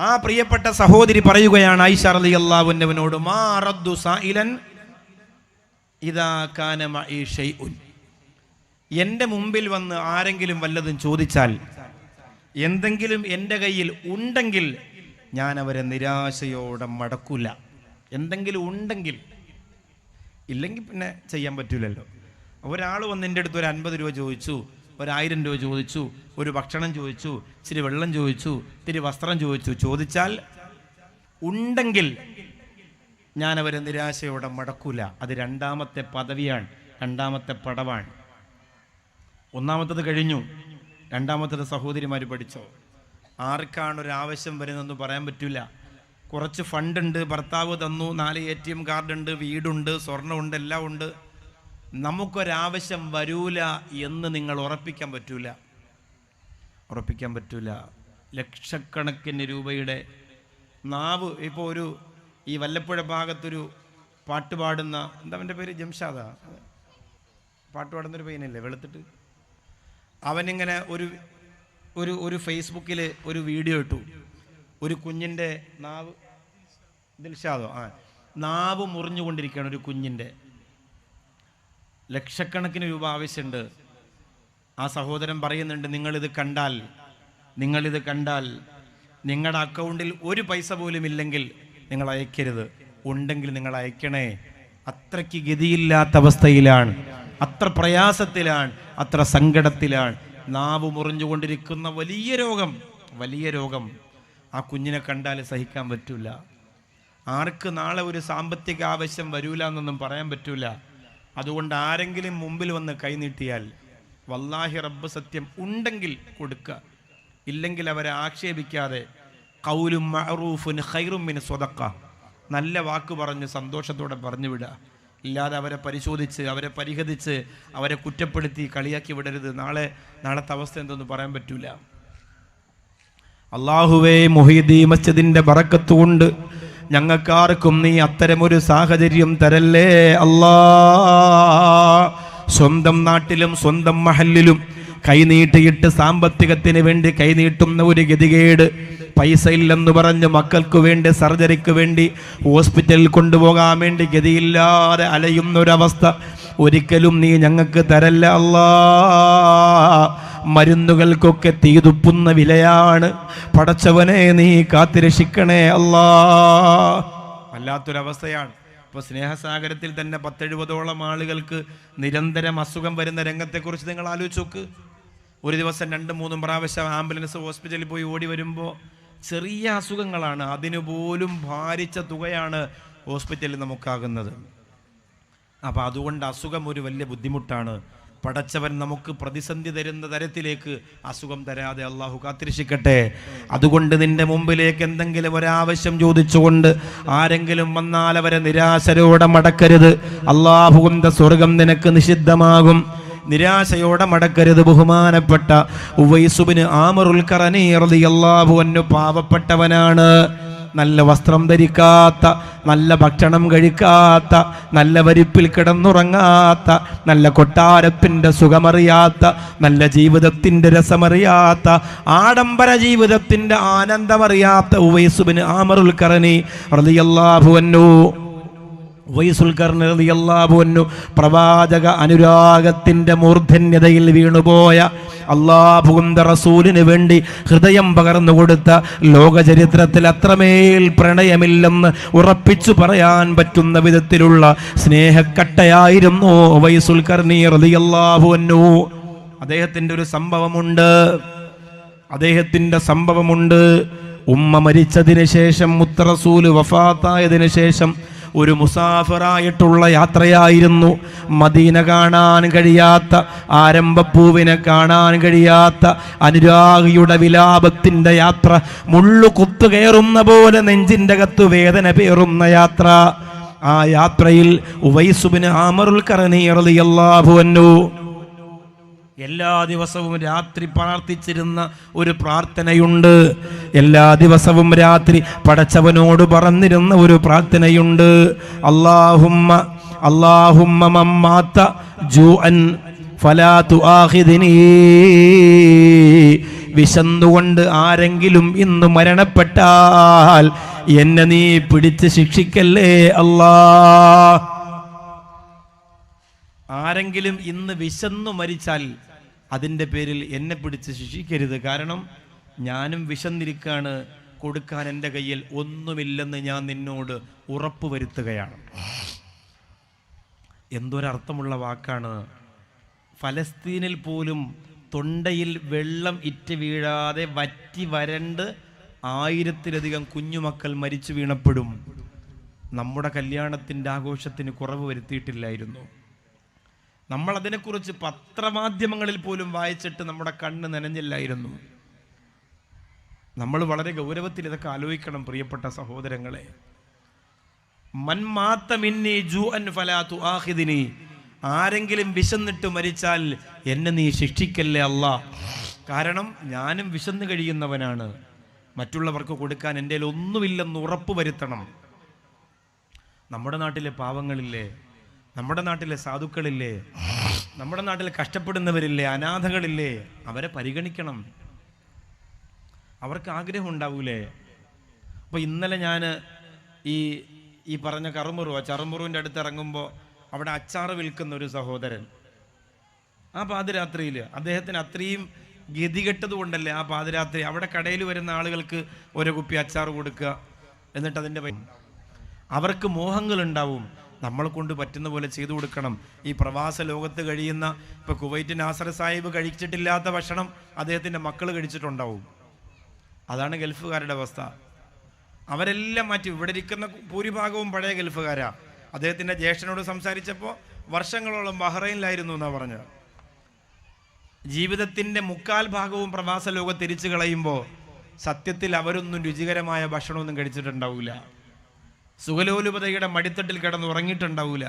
ആ പ്രിയപ്പെട്ട സഹോദരി പറയുകയാണ് ആയിഷ റളിയല്ലാഹു അൻഹയോട്, മാ റദ്ദു സായിലൻ ഇദാ കാന മഈ ഷൈഉൻ. എൻ്റെ മുമ്പിൽ വന്ന് ആരെങ്കിലും വല്ലതും ചോദിച്ചാൽ, എന്തെങ്കിലും എൻ്റെ കയ്യിൽ ഉണ്ടെങ്കിൽ ഞാൻ അവരെ നിരാശയോടെ മടക്കൂല. എന്തെങ്കിലും ഉണ്ടെങ്കിൽ, ഇല്ലെങ്കിൽ പിന്നെ ചെയ്യാൻ പറ്റൂലല്ലോ. ഒരാൾ വന്ന് എൻ്റെ അടുത്ത് ഒരു 50 രൂപ ചോദിച്ചു, ഒരു 1000 രൂപ ചോദിച്ചു, ഒരു ഭക്ഷണം ചോദിച്ചു, ഇച്ചിരി വെള്ളം ചോദിച്ചു, ഇത്തിരി വസ്ത്രം ചോദിച്ചാൽ ഉണ്ടെങ്കിൽ ഞാൻ അവരെ നിരാശയോടെ മടക്കൂല. അത് രണ്ടാമത്തെ പദവിയാണ്, രണ്ടാമത്തെ പടവാണ്. ഒന്നാമത്തത് കഴിഞ്ഞു, രണ്ടാമത്തത് സഹോദരിമാർ പഠിച്ചോ. ആർക്കാണൊരാവശ്യം വരുന്നതെന്ന് പറയാൻ പറ്റില്ല. കുറച്ച് ഫണ്ടുണ്ട്, ഭർത്താവ് തന്നു, 4 ATM കാർഡുണ്ട്, വീടുണ്ട്, സ്വർണ്ണമുണ്ട്, എല്ലാം ഉണ്ട്. നമുക്കൊരാവശ്യം വരൂല എന്ന് നിങ്ങൾ ഉറപ്പിക്കാൻ പറ്റൂല. ലക്ഷക്കണക്കിന് രൂപയുടെ നാവ്. ഇപ്പോൾ ഈ വല്ലപ്പുഴ ഭാഗത്തൊരു പാട്ട് പാടുന്ന, എന്താ അവൻ്റെ പേര്, ജംഷാദാ, പാട്ട് പാടുന്നൊരു പയ്യനല്ലേ വെളുത്തിട്ട്. അവനിങ്ങനെ ഒരു ഫേസ്ബുക്കിൽ ഒരു വീഡിയോ ഇട്ടു. ഒരു കുഞ്ഞിൻ്റെ നാവ്, ദിൽഷാദോ, നാവ് മുറിഞ്ഞുകൊണ്ടിരിക്കുകയാണ് ഒരു കുഞ്ഞിൻ്റെ. ലക്ഷക്കണക്കിന് രൂപ ആവശ്യമുണ്ട്. ആ സഹോദരൻ പറയുന്നുണ്ട്, നിങ്ങളിത് കണ്ടാൽ നിങ്ങളുടെ അക്കൗണ്ടിൽ ഒരു പൈസ പോലും ഇല്ലെങ്കിൽ നിങ്ങൾ അയക്കരുത്, ഉണ്ടെങ്കിൽ നിങ്ങൾ അയക്കണേ. അത്രയ്ക്ക് ഗതിയില്ലാത്ത അവസ്ഥയിലാണ്, അത്ര പ്രയാസത്തിലാണ്, അത്ര സങ്കടത്തിലാണ്. നാവ് മുറിഞ്ഞുകൊണ്ടിരിക്കുന്ന വലിയ രോഗം ആ കുഞ്ഞിനെ കണ്ടാൽ സഹിക്കാൻ പറ്റൂല. ആർക്ക് നാളെ ഒരു സാമ്പത്തിക ആവശ്യം വരൂല എന്നൊന്നും പറയാൻ പറ്റൂല. അതുകൊണ്ട് ആരെങ്കിലും മുമ്പിൽ വന്ന് കൈനീട്ടിയാൽ വല്ലാഹി റബ്ബ് സത്യം, ഉണ്ടെങ്കിൽ കൊടുക്കുക, ഇല്ലെങ്കിൽ അവരെ ആക്ഷേപിക്കാതെ ഖൗലും മഅറൂഫുൻ ഖൈറും മിൻ സ്വദഖ, നല്ല വാക്ക് പറഞ്ഞ് സന്തോഷത്തോടെ പറഞ്ഞു വിടുക. ഇല്ലാതെ അവരെ പരിശോധിച്ച്, അവരെ പരിഹസിച്ച്, അവരെ കുറ്റപ്പെടുത്തി കളിയാക്കി വിടരുത്. നാളത്തെ അവസ്ഥ എന്തെന്ന് പറയാൻ പറ്റൂല. അല്ലാഹുവേ, മുഹീദി മസ്ജിദിന്റെ ബറക്കത്ത് കൊണ്ട് ഞങ്ങൾക്കാർക്കും നീ അത്തരമൊരു സാഹചര്യം തരല്ലേ അല്ലാ. സ്വന്തം നാട്ടിലും സ്വന്തം മഹല്ലിലും കൈനീട്ടിയിട്ട് സാമ്പത്തികത്തിന് വേണ്ടി കൈനീട്ടുന്ന ഒരു ഗതികേട്, പൈസ ഇല്ലെന്ന് പറഞ്ഞ് മക്കൾക്ക് വേണ്ടി, സർജറിക്ക് വേണ്ടി ഹോസ്പിറ്റലിൽ കൊണ്ടുപോകാൻ വേണ്ടി ഗതിയില്ലാതെ അലയുന്നൊരവസ്ഥ ഒരിക്കലും നീ ഞങ്ങൾക്ക് തരല്ല അല്ലാ. മരുന്നുകൾക്കൊക്കെ തീതുപ്പുന്ന വിലയാണ്. പടച്ചവനെ നീ കാത്തിരക്ഷിക്കണേ അല്ലാ. വല്ലാത്തൊരവസ്ഥയാണ്. ഇപ്പോൾ സ്നേഹസാഗരത്തിൽ തന്നെ 10-70ഓളം ആളുകൾക്ക് നിരന്തരം അസുഖം വരുന്ന രംഗത്തെക്കുറിച്ച് നിങ്ങൾ ആലോചിച്ച് നോക്ക്. ഒരു ദിവസം 2-3 പ്രാവശ്യം ആംബുലൻസ് ഹോസ്പിറ്റലിൽ പോയി ഓടി വരുമ്പോൾ ചെറിയ അസുഖങ്ങളാണ്, അതിനുപോലും ഭാരിച്ച തുകയാണ് ഹോസ്പിറ്റലിൽ നമുക്കാകുന്നത്. അപ്പം അതുകൊണ്ട് അസുഖം ഒരു വലിയ ബുദ്ധിമുട്ടാണ്. പടച്ചവൻ നമുക്ക് പ്രതിസന്ധി തരുന്ന തരത്തിലേക്ക് അസുഖം തരാതെ അള്ളാഹു കാത്തിരക്ഷിക്കട്ടെ. അതുകൊണ്ട് നിന്റെ മുമ്പിലേക്ക് എന്തെങ്കിലും ഒരാവശ്യം ചോദിച്ചുകൊണ്ട് ആരെങ്കിലും വന്നാൽ അവരെ നിരാശയോടെ മടക്കരുത്. അള്ളാഹുവിന്റെ സ്വർഗം നിനക്ക് നിഷിദ്ധമാകും. നിരാശയോടെ മടക്കരുത്. ബഹുമാനപ്പെട്ട ഉവൈസ് ഇബ്നു ആമിറുൽ ഖറനി റളിയല്ലാഹു അൻഹു പാവപ്പെട്ടവനാണ്. നല്ല വസ്ത്രം ധരിക്കാത്ത, നല്ല ഭക്ഷണം കഴിക്കാത്ത, നല്ല വരിപ്പിൽ കിടന്നുറങ്ങാത്ത, നല്ല കൊട്ടാരത്തിൻ്റെ സുഖമറിയാത്ത, നല്ല ജീവിതത്തിൻ്റെ രസമറിയാത്ത, ആഡംബര ജീവിതത്തിൻ്റെ ആനന്ദമറിയാത്ത ഉവൈസ് ഇബ്നു ആമിറുൽ ഖറനി റളിയല്ലാഹു അൻഹു പ്രവാചക അനുരാഗത്തിന്റെ മൂർധന്യതയിൽ വീണുപോയ, അല്ലാഹുവിന്റെ റസൂലിന് വേണ്ടി ഹൃദയം പകർന്നു കൊടുത്ത, ലോക ചരിത്രത്തിൽ അത്രമേൽ പ്രണയമില്ലെന്ന് ഉറപ്പിച്ചു പറയാൻ പറ്റുന്ന വിധത്തിലുള്ള സ്നേഹക്കട്ടയായിരുന്നു ഉവൈസുൽ ഖർനി റളിയല്ലാഹു അൻഹു. അദ്ദേഹത്തിന്റെ ഒരു സംഭവമുണ്ട്. ഉമ്മ മരിച്ചതിന് ശേഷം, മുത്ത റസൂല് വഫാത്തായതിനു ശേഷം ഒരു മുസാഫിറായിട്ടുള്ള യാത്രയായിരുന്നു. മദീന കാണാൻ കഴിയാത്ത, ആരംഭപ്പൂവിനെ കാണാൻ കഴിയാത്ത, അനുരാഗിയുടെ വിലാപത്തിന്റെ യാത്ര, മുള്ളു കുത്തുകയറുന്ന പോലെ നെഞ്ചിന്റെ അകത്ത് വേദന പേറുന്ന യാത്ര. ആ യാത്രയിൽ ഉവൈസ് ഇബ്നു ആമിറുൽ ഖറനി റളിയല്ലാഹു അൻഹു എല്ലാ ദിവസവും രാത്രി പ്രാർത്ഥിച്ചിരുന്ന ഒരു പ്രാർത്ഥനയുണ്ട്. എല്ലാ ദിവസവും രാത്രി പടച്ചവനോട് പറഞ്ഞിരുന്ന ഒരു പ്രാർത്ഥനയുണ്ട്. അല്ലാഹുമ്മ മമ്മാത ജൂഅൻ ഫലാ തുആഖിദ്നി വിശന്നുകൊണ്ട് ആരെങ്കിലും ഇന്ന് മരണപ്പെട്ടാൽ എന്നെ നീ പിടിച്ച് ശിക്ഷിക്കല്ലേ അല്ലാ. ആരെങ്കിലും ഇന്ന് വിശന്നു മരിച്ചാൽ അതിൻ്റെ പേരിൽ എന്നെ പിടിച്ച് ശിക്ഷിക്കരുത്. കാരണം ഞാനും വിശന്നിരിക്കാണ്, കൊടുക്കാൻ എൻ്റെ കയ്യിൽ ഒന്നുമില്ലെന്ന് ഞാൻ നിന്നോട് ഉറപ്പ് വരുത്തുകയാണ്. എന്തൊരർത്ഥമുള്ള വാക്കാണ്. ഫലസ്തീനിൽ പോലും തൊണ്ടയിൽ വെള്ളം ഇറ്റ് വീഴാതെ വറ്റി വരണ്ട് 1000-ലധികം കുഞ്ഞുമക്കൾ മരിച്ചു വീണപ്പെടും. നമ്മുടെ കല്യാണത്തിൻ്റെ ആഘോഷത്തിന് കുറവ് വരുത്തിയിട്ടില്ലായിരുന്നു. നമ്മൾ അതിനെക്കുറിച്ച് പത്രമാധ്യമങ്ങളിൽ പോലും വായിച്ചിട്ട് നമ്മുടെ കണ്ണ് നനഞ്ഞില്ലായിരുന്നു. നമ്മൾ വളരെ ഗൗരവത്തിൽ ഇതൊക്കെ ആലോചിക്കണം പ്രിയപ്പെട്ട സഹോദരങ്ങളെ. മൻ മാത മിന്നി ജൂഅൻ ഫലാ തുആഖിദ്നി, ആരെങ്കിലും വിശന്നിട്ട് മരിച്ചാൽ എന്നെ നീ ശിക്ഷിക്കല്ലേ അല്ലാ. കാരണം ഞാനും വിശന്ന് കഴിയുന്നവനാണ്. മറ്റുള്ളവർക്ക് കൊടുക്കാൻ എൻ്റെ കയ്യിൽ ഒന്നുമില്ലെന്ന് ഉറപ്പ് വരുത്തണം. നമ്മുടെ നാട്ടിലെ പാവങ്ങളില്ലേ, നമ്മുടെ നാട്ടിലെ സാധുക്കളില്ലേ, നമ്മുടെ നാട്ടിൽ കഷ്ടപ്പെടുന്നവരില്ലേ, അനാഥകളില്ലേ, അവരെ പരിഗണിക്കണം. അവർക്ക് ആഗ്രഹം ഉണ്ടാവൂലേ? അപ്പോൾ ഇന്നലെ ഞാൻ ഈ പറഞ്ഞ ചറുമുറുവിൻ്റെ അടുത്ത് ഇറങ്ങുമ്പോൾ അവിടെ അച്ചാറ് വിൽക്കുന്ന ഒരു സഹോദരൻ, ആ പാതിരാത്രിയിൽ അദ്ദേഹത്തിന് അത്രയും ഗതികെട്ടത് കൊണ്ടല്ലേ ആ പാതിരാത്രി അവിടെ കടയിൽ വരുന്ന ആളുകൾക്ക് ഓരോ കുപ്പി അച്ചാറ് കൊടുക്കുക, എന്നിട്ട് അതിൻ്റെ അവർക്ക് മോഹങ്ങളുണ്ടാവും. നമ്മളെ കൊണ്ട് പറ്റുന്ന പോലെ ചെയ്തു കൊടുക്കണം. ഈ പ്രവാസ ലോകത്ത് കഴിയുന്ന ഇപ്പോൾ കുവൈറ്റ് നാസർ സാഹിബ് കഴിച്ചിട്ടില്ലാത്ത ഭക്ഷണം അദ്ദേഹത്തിൻ്റെ മക്കൾ കഴിച്ചിട്ടുണ്ടാവും. അതാണ് ഗൾഫുകാരുടെ അവസ്ഥ. അവരെല്ലാം മാറ്റി. ഇവിടെ ഇരിക്കുന്ന ഭൂരിഭാഗവും പഴയ ഗൾഫുകാരാ. അദ്ദേഹത്തിൻ്റെ ജ്യേഷ്ഠനോട് സംസാരിച്ചപ്പോൾ വർഷങ്ങളോളം ബഹ്റൈനിലായിരുന്നു എന്നാണ് പറഞ്ഞത്. ജീവിതത്തിൻ്റെ 3/4 ഭാഗവും പ്രവാസ ലോകത്ത് തിരിച്ചു കളയുമ്പോൾ സത്യത്തിൽ അവരൊന്നും രുചികരമായ ഭക്ഷണമൊന്നും കഴിച്ചിട്ടുണ്ടാവില്ല. സുഖലോലുപതയുടെ മടിത്തട്ടിൽ കിടന്ന് ഉറങ്ങിയിട്ടുണ്ടാവില്ല.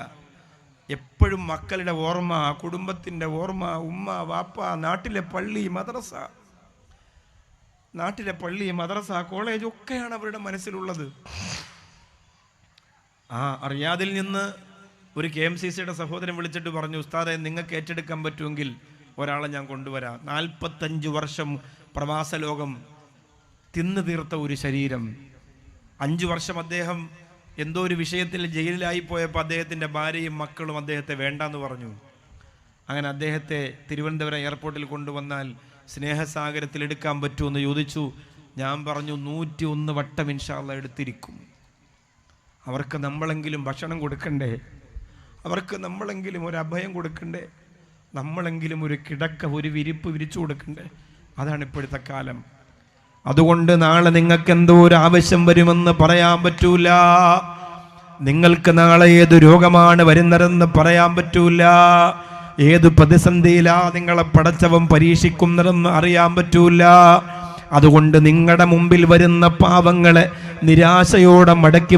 എപ്പോഴും മക്കളുടെ ഓർമ്മ, കുടുംബത്തിൻ്റെ ഓർമ്മ, ഉമ്മ, വാപ്പ, നാട്ടിലെ പള്ളി, മദ്രസ, കോളേജ് ഒക്കെയാണ് അവരുടെ മനസ്സിലുള്ളത്. റിയാദിൽ നിന്ന് ഒരു KMCCയുടെ സഹോദരൻ വിളിച്ചിട്ട് പറഞ്ഞു, ഉസ്താദെ നിങ്ങൾക്ക് ഏറ്റെടുക്കാൻ പറ്റുമെങ്കിൽ ഒരാളെ ഞാൻ കൊണ്ടുവരാം. 45 വർഷം പ്രവാസ ലോകം തിന്നു തീർത്ത ഒരു ശരീരം. 5 വർഷം അദ്ദേഹം എന്തോ ഒരു വിഷയത്തിൽ ജയിലിലായി പോയപ്പോൾ അദ്ദേഹത്തിൻ്റെ ഭാര്യയും മക്കളും അദ്ദേഹത്തെ വേണ്ടാന്ന് പറഞ്ഞു. അങ്ങനെ അദ്ദേഹത്തെ തിരുവനന്തപുരം എയർപോർട്ടിൽ കൊണ്ടുവന്നാൽ സ്നേഹസാഗരത്തിൽ എടുക്കാൻ പറ്റുമെന്ന് ചോദിച്ചു. ഞാൻ പറഞ്ഞു 101 വട്ടം ഇൻഷാ അല്ലാഹ് എടുത്തിരിക്കും. അവർക്ക് നമ്മളെങ്കിലും ഭക്ഷണം കൊടുക്കണ്ടേ? അവർക്ക് നമ്മളെങ്കിലും ഒരു അഭയം കൊടുക്കണ്ടേ? നമ്മളെങ്കിലും ഒരു കിടക്ക, ഒരു വിരിപ്പ് വിരിച്ചു കൊടുക്കണ്ടേ? അതാണ് ഇപ്പോഴത്തെ കാലം. അതുകൊണ്ട് നാളെ നിങ്ങൾക്ക് എന്തോ ഒരു ആവശ്യം വരുമെന്ന് പറയാൻ പറ്റൂല. നിങ്ങൾക്ക് നാളെ ഏത് രോഗമാണ് വരുന്നതെന്ന് പറയാൻ പറ്റൂല. ഏത് പ്രതിസന്ധിയിലാ നിങ്ങളെ പടച്ചവൻ പരീക്ഷിക്കുന്നതെന്ന് അറിയാൻ പറ്റൂല. അതുകൊണ്ട് നിങ്ങളുടെ മുമ്പിൽ വരുന്ന പാവങ്ങളെ നിരാശയോടെ മടക്കി